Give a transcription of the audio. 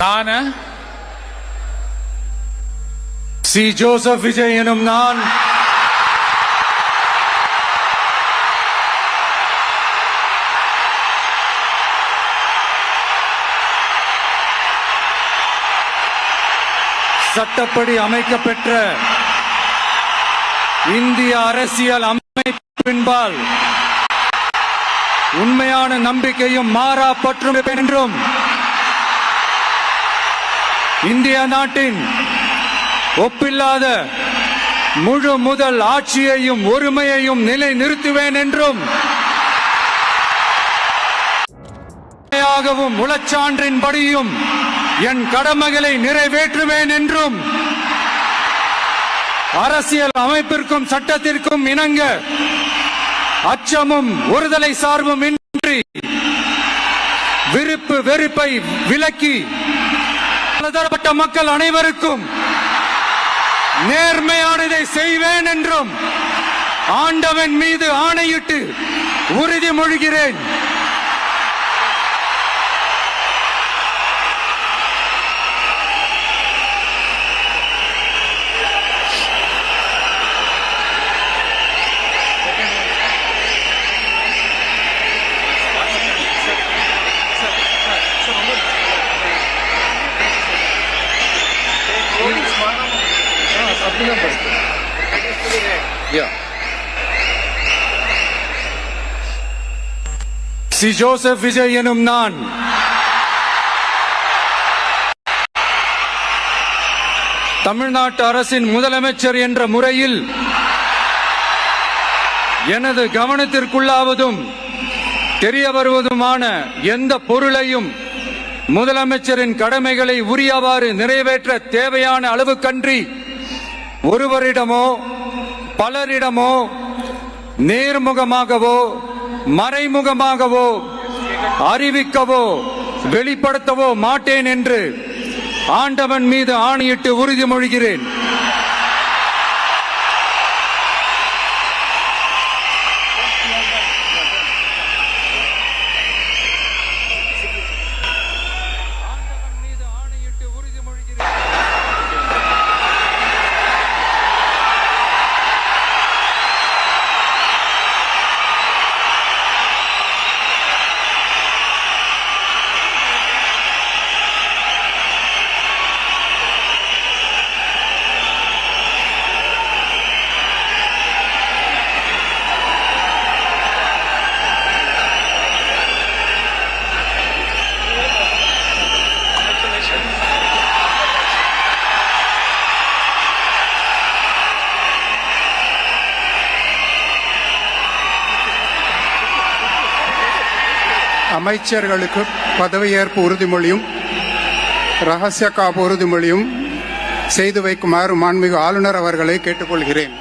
தான C. Joseph Vijay எனும் நான் சட்டப்படி அமைக்கப்பெற்ற இந்திய அரசியல் அமைப்பின்பால் உண்மையான நம்பிக்கையும் மாறா பற்றும் என்றும் இந்திய நாட்டின் ஒப்பில்லாத முழு முதல் ஆட்சியையும் ஒருமையையும் நிலை நிறுத்துவேன் என்றும் உளச்சான்றின்படியும் என் கடமைகளை நிறைவேற்றுவேன் என்றும் அரசியல் அமைப்பிற்கும் சட்டத்திற்கும் இணங்க அச்சமும் ஒருதலை சார்பும் இன்றி விருப்பு வெறுப்பை விலக்கி பலதரப்பட்ட மக்கள் அனைவருக்கும் நேர்மையானதை செய்வேன் என்றும் ஆண்டவன் மீது ஆணையிட்டு உறுதிமொழிகிறேன். சி. ஜோசப் விஜய் எனும் நான் தமிழ்நாட்டு அரசின் முதலமைச்சர் என்ற முறையில் எனது கவனத்திற்குள்ளாவதும் தெரிய வருவதுமான எந்த பொருளையும் முதலமைச்சரின் கடமைகளை உரியவாறு நிறைவேற்ற தேவையான அளவுக்கன்றி ஒருவரிடமோ பலரிடமோ நேர்முகமாகவோ மறைமுகமாகவோ அறிவிக்கவோ வெளிப்படுத்தவோ மாட்டேன் என்று ஆண்டவன் மீது ஆணையிட்டு உறுதிமொழிகிறேன். அமைச்சர்களுக்கு பதவியேற்பு உறுதிமொழியும் ரகசிய காப்பு உறுதிமொழியும் செய்து வைக்குமாறு மாண்புமிகு ஆளுநர் அவர்களை கேட்டுக்கொள்கிறேன்.